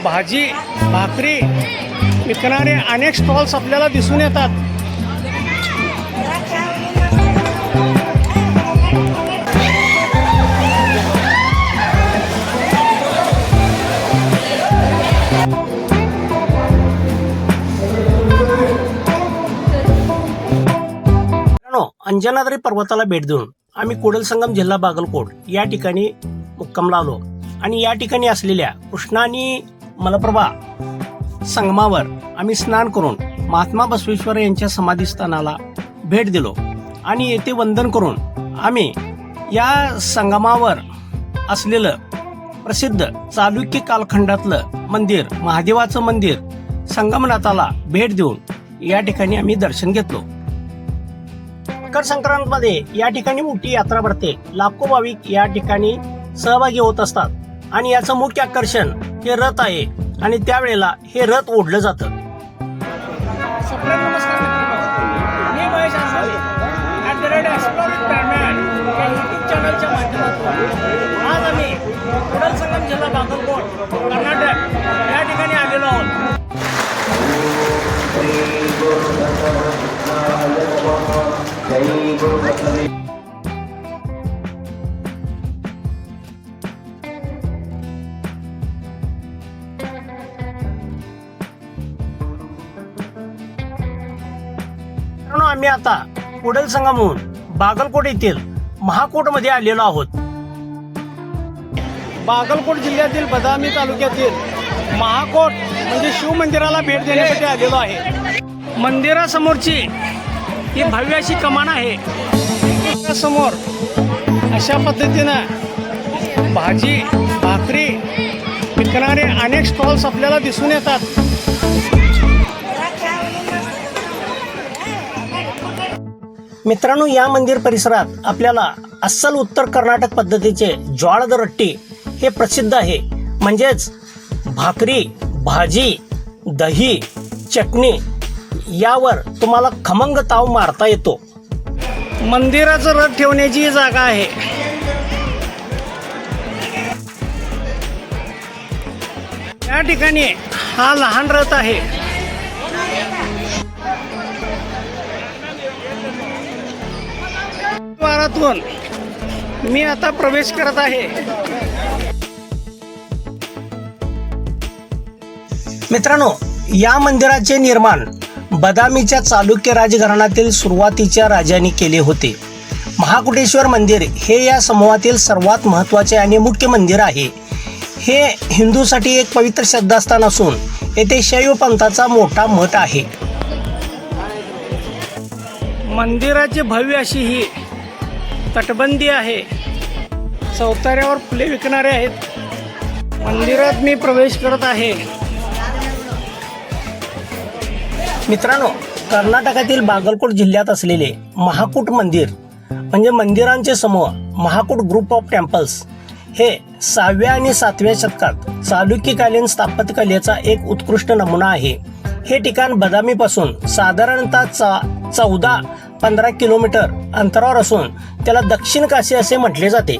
भाजी भाकरी विकणारे अनेक स्टॉल्स आपल्याला दिसून येतात. अंजनाद्री पर्वताला भेट देऊन आम्ही कुडलसंगम जिल्हा बागलकोट या ठिकाणी मुक्कामला आलो आणि या ठिकाणी असलेल्या कृष्णा आणि मलप्रभा संगमावर आम्ही स्नान करून महात्मा बसवेश्वर यांच्या समाधीस्थानाला भेट दिलो आणि येथे वंदन करून आम्ही या संगमावर असलेलं प्रसिद्ध चालुक्य कालखंडातलं मंदिर महादेवाचं मंदिर संगमनाथाला भेट देऊन या ठिकाणी आम्ही दर्शन घेतलो. मकर संक्रांतमध्ये या ठिकाणी मोठी यात्रा भरते. लाखो भाविक या ठिकाणी सहभागी होत असतात आणि याचं मुख्य आकर्षण हे रथ आहे आणि त्यावेळेला हे रथ ओढलं जातं. मी महेश आसाले चॅनलच्या माध्यमातून आज आम्ही कुडलसंगम जिल्हा बागलकोट कर्नाटक या ठिकाणी आलेलो आहोत. आम्ही आता कुडलसंगमहून बागलकोट येथील महाकोट मध्ये आलेलो आहोत. बागलकोट जिल्ह्यातील बदामी तालुक्यातील महाकोट म्हणजे शिव मंदिराला भेट देण्यासाठी आलेलो आहे. मंदिरासमोरची ही भव्य अशी कमान आहे. समोर अशा पद्धतीनं भाजी भाकरी विकणारे अनेक स्टॉल्स आपल्याला दिसून येतात. मित्रांनो, या मंदिर परिसरात आपल्याला अस्सल उत्तर कर्नाटक पद्धतीचे ज्वाळद रट्टी हे प्रसिद्ध आहे. म्हणजेच भाकरी भाजी दही चटणी यावर तुम्हाला खमंग ताव मारता येतो. मंदिराचं रथ ठेवण्याची जागा आहे. या ठिकाणी हा लहान रथ आहे. द्वारातून मी आता प्रवेश करत आहे. मित्रांनो, या मंदिराचे निर्माण बदामीच्या चालुक्य राजघराण्यातील सुरुवातीच्या राजांनी केले होते. महाकुटेश्वर मंदिर हे या समूहातील सर्वात महत्त्वाचे आणि मुख्य मंदिर आहे. हे हिंदूसाठी एक पवित्र श्रद्धास्थान असून येथे शैव पंथाचा मोठा मठ आहे. मंदिराची भव्य अशी ही तटबंदी आहे. चौताऱ्यावर फुले विकणारे आहेत. मंदिरात मी प्रवेश करत आहे. मित्रांनो, कर्नाटकातील बागलकोट जिल्ह्यात असलेले महाकूट मंदिर म्हणजे मंदिरांचे समूह महाकूट ग्रुप ऑफ टेम्पल्स हे 6व्या आणि 7व्या शतकात चालुक्यकालीन स्थापत्यकलेचा एक उत्कृष्ट नमुना आहे. हे ठिकाण बदामीपासून साधारणतः 14-15 किलोमीटर अंतरावर असून त्याला दक्षिण काशी असे म्हटले जाते.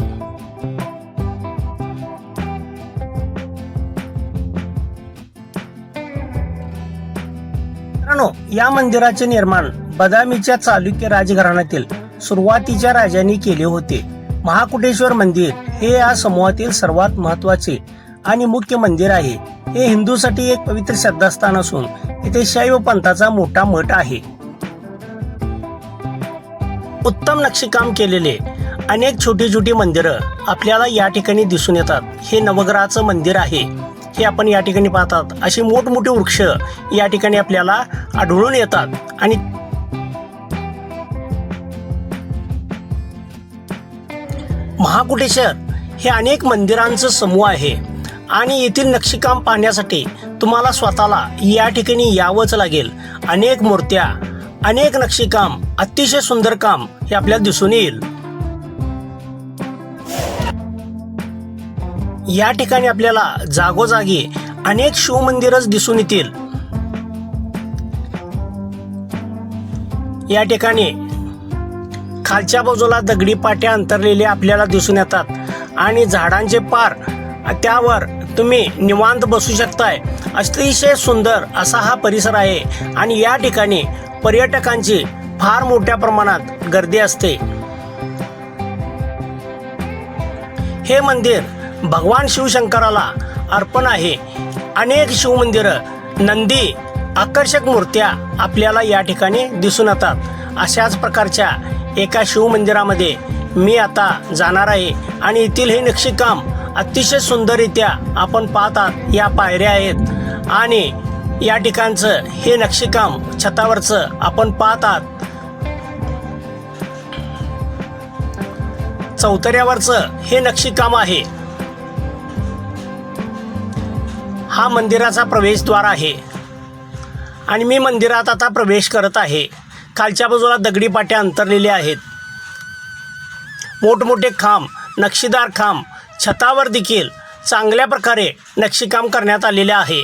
या मंदिराचे निर्माण बदामीच्या चालुक्य राजघराण्यातील सुरुवातीच्या राजांनी केले होते. महाकुटेश्वर मंदिर हे या समूहातील सर्वात महत्त्वाचे आणि मुख्य मंदिर आहे. हे हिंदूसाठी एक पवित्र श्रद्धास्थान असून येथे शैव पंथाचा मोठा मठ आहे. उत्तम नक्षीकाम केलेले अनेक छोटी छोटी मंदिरं आपल्याला या ठिकाणी दिसून येतात. हे नवग्रहाचं मंदिर आहे. हे आपण या ठिकाणी पाहतात. अशी मोठमोठी वृक्ष या ठिकाणी आपल्याला आढळून येतात. आणि महाकुटेश्वर हे अनेक मंदिरांचं समूह आहे आणि येथील नक्षीकाम पाहण्यासाठी तुम्हाला स्वतःला या ठिकाणी यावंच लागेल. अनेक मूर्त्या अनेक नक्षीकाम अतिशय सुंदर काम हे आपल्याला दिसून येईल. या ठिकाणी आपल्याला जागोजागी अनेक शिवमंदिरच दिसून येतील. या ठिकाणी खालच्या बाजूला दगडी पाट्या अंतरलेल्या आपल्याला दिसून येतात आणि झाडांचे पार त्यावर तुम्ही निवांत बसू शकताय. अतिशय सुंदर असा हा परिसर आहे आणि या ठिकाणी पर्यटकांची फार मोठ्या प्रमाणात गर्दी असते. हे मंदिर भगवान शिवशंकराला अर्पण आहे. अनेक शिवमंदिरं, नंदी, आकर्षक मूर्त्या आपल्याला या ठिकाणी दिसून येतात. अशाच प्रकारच्या एका शिवमंदिरामध्ये मी आता जाणार आहे आणि येथील हे नक्षीकाम अतिशय सुंदररित्या आपण पाहतात. या पायऱ्या आहेत आणि या ठिकाणचं हे नक्षीकाम छतावरचं आपण पाहतात. चौतऱ्यावरचं हे नक्षीकाम आहे. हा मंदिराचा प्रवेशद्वार आहे आणि मी मंदिरात आता प्रवेश करत आहे. खालच्या बाजूला दगडी पाट्या अंतरलेल्या आहेत. मोठमोठे खांब, नक्षीदार खांब, छतावर देखील चांगल्या प्रकारे नक्षीकाम करण्यात आलेले आहे.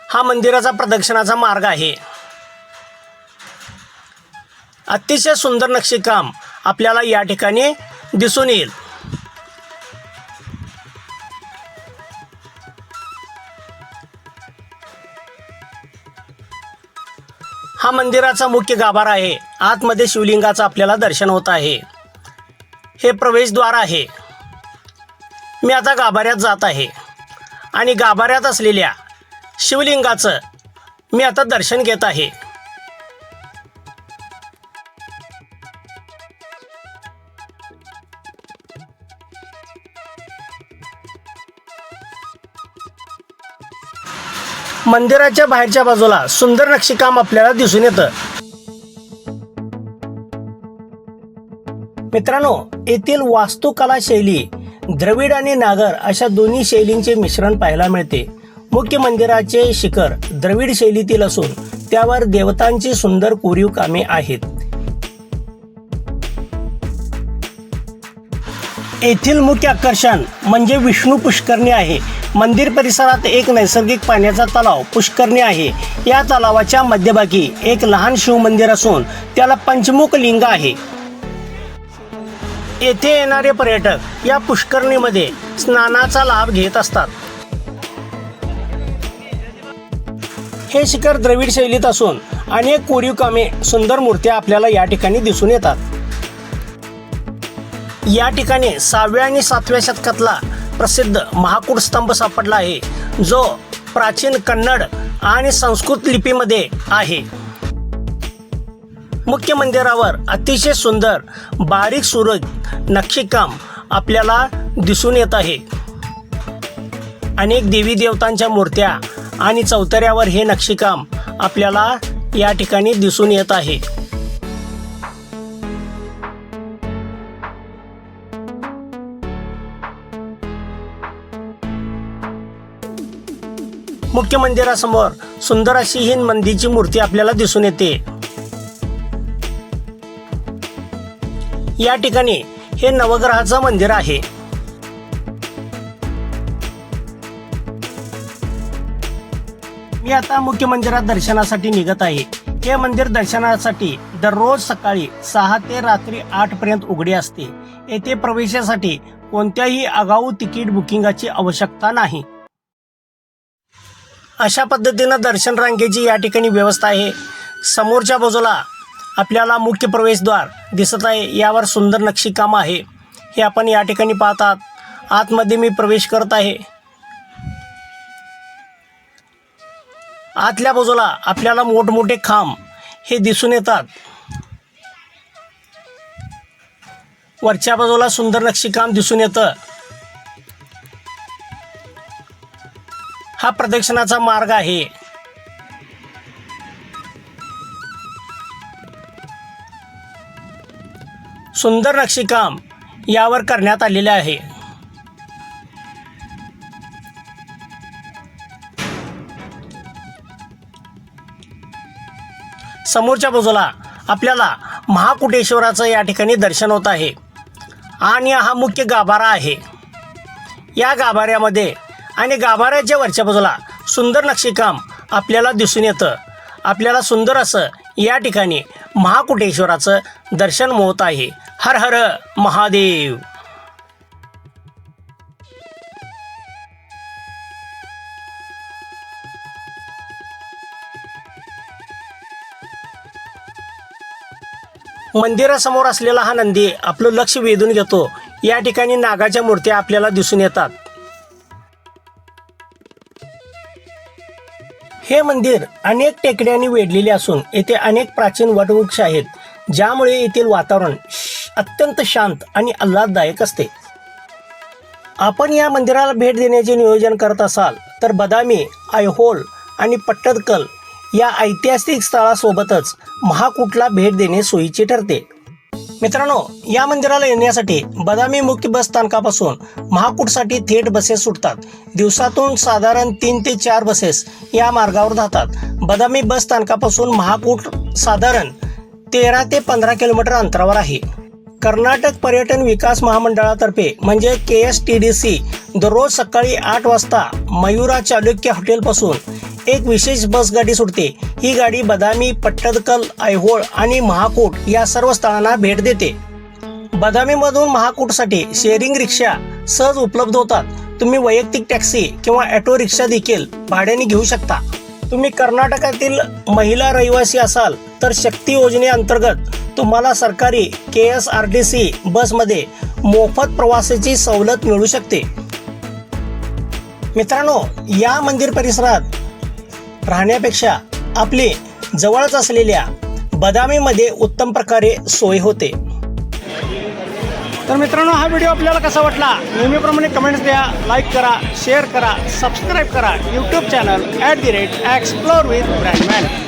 हा मंदिराचा प्रदक्षिणाचा मार्ग आहे. अतिशय सुंदर नक्षीकाम आपल्याला या ठिकाणी दिसून येईल. हा मंदिराचा मुख्य गाभारा आहे. आतमध्ये शिवलिंगाचं आपल्याला दर्शन होत आहे. हे प्रवेशद्वार आहे. मी आता गाभाऱ्यात जात आहे आणि गाभाऱ्यात असलेल्या शिवलिंगाचं मी आता दर्शन घेत आहे. मंदिराच्या बाहेरच्या बाजूला सुंदर नक्षीकाम आपल्याला दिसून येतं. मित्रांनो, येथील वास्तुकला शैली द्रविड आणि नागर अशा दोन्ही शैलींचे मिश्रण पाहायला मिळते. मुख्य मंदिराचे शिखर द्रविड शैलीतील असून त्यावर देवतांची सुंदर कोरीव कामे आहेत. येथील मुख्य आकर्षण म्हणजे विष्णू पुष्करणी आहे. मंदिर परिसरात एक नैसर्गिक पाण्याचा तलाव पुष्करणी आहे. या तलावाच्या मध्यभागी एक लहान शिवमंदिर असून त्याला पंचमुख लिंग आहे. येथे येणारे पर्यटक या पुष्करणीमध्ये स्नानाचा लाभ घेत असतात. हे शिखर द्रविड शैलीत असून अनेक कोरीव कामे, सुंदर मूर्त्या आपल्याला या ठिकाणी दिसून येतात. या ठिकाणी 6व्या आणि 7व्या शतकातला प्रसिद्ध महाकूट स्तंभ सापडला आहे, जो प्राचीन कन्नड आणि संस्कृत लिपीमध्ये आहे. मुख्य मंदिरावर अतिशय सुंदर बारीक सुरेख नक्षीकाम आपल्याला दिसून येत आहे. अनेक देवी देवतांच्या मूर्त्या आणि चौतऱ्यावर हे नक्षीकाम आपल्याला या ठिकाणी दिसून येत आहे. मुख्य मंदिरासमोर सुंदर अशी ही नंदीची मूर्ती आपल्याला दिसून येते. या ठिकाणी हे नवग्रहाचं मंदिर आहे. मी आता मुख्य मंदिरात दर्शनासाठी निघत आहे. हे मंदिर दर्शनासाठी दररोज सकाळी 6 ते रात्री 8 पर्यंत उघडे असते. येथे प्रवेशासाठी कोणत्याही आगाऊ तिकीट बुकिंगची आवश्यकता नाही. अशा पद्धतीनं दर्शन रांगेची या ठिकाणी व्यवस्था आहे. समोरच्या बाजूला आपल्याला मुख्य प्रवेशद्वार दिसत आहे. यावर सुंदर नक्षीकाम आहे. हे आपण या ठिकाणी पाहतात. आतमध्ये मी प्रवेश करत आहे. आतल्या बाजूला आपल्याला मोठमोठे खांब हे दिसून येतात. वरच्या बाजूला सुंदर नक्षीकाम दिसून येतं. हा प्रदक्षिणाचा मार्ग आहे. सुंदर नक्षीकाम यावर करण्यात आलेले आहे. समोरच्या बाजूला आपल्याला महाकुटेश्वराचं या ठिकाणी दर्शन होत आहे आणि हा मुख्य गाभारा आहे. या गाभाऱ्यामध्ये आणि गाभाऱ्याच्या वरच्या बाजूला सुंदर नक्षीकाम आपल्याला दिसून येतं. आपल्याला सुंदर असं या ठिकाणी महाकुटेश्वराचं दर्शन होत आहे हर हर महादेव. मंदिरासमोर असलेला हा नंदी आपलं लक्ष वेधून घेतो. या ठिकाणी नागाच्या मूर्त्या आपल्याला दिसून येतात. हे मंदिर अनेक टेकड्यांनी वेढलेले असून येथे अनेक प्राचीन वटवृक्ष आहेत, ज्यामुळे येथील वातावरण अत्यंत शांत आणि आल्हाददायक असते. आपण या मंदिराला भेट देण्याचे नियोजन करत असाल तर बदामी, ऐहोल आणि पट्टदकल या ऐतिहासिक स्थळासोबतच महाकूटला भेट देणे सोयीचे ठरते. मित्रांनो, या मंदिराला येण्यासाठी बदामी मुख्य बस स्थानकापासून महाकूटसाठी थेट बसेस सुटतात. दिवसातून साधारण 3 ते 4 बसेस या मार्गावर जातात. बदामी बस स्थानकापासून महाकूट साधारण 13 ते 15 किलोमीटर अंतरावर आहे. कर्नाटक पर्यटन विकास महामंडळातर्फे म्हणजे KSTDC दररोज सकाळी 8 वाजता मयुरा चालुक्य हॉटेलपासून एक विशेष बस गाडी सुटते. ही गाडी बदामी, पट्टदकल, ऐहोळ आणि महाकूट या सर्व स्थळांना भेट देते. बदामीमधून महाकूटसाठी शेअरिंग रिक्षा सहज उपलब्ध होतात. तुम्ही वैयक्तिक टॅक्सी किंवा ऑटो रिक्षा देखील भाड्याने घेऊ शकता. तुम्ही कर्नाटकातील महिला रहिवासी असाल तर शक्ती योजनेअंतर्गत तुम्हाला सरकारी KSRTC बसमध्ये मोफत प्रवासाची सवलत मिळू शकते. मित्रांनो, या मंदिर परिसरात राहण्यापेक्षा आपले जवळच असलेल्या बदामीमध्ये उत्तम प्रकारे सोय होते. तर मित्रांनो, हा व्हिडिओ आपल्याला कसा वाटला नेहमीप्रमाणे कमेंट्स द्या, लाईक करा, शेअर करा, सबस्क्राईब करा यूट्यूब चॅनल @एक्सप्लोर विथ ब्रँडमॅन.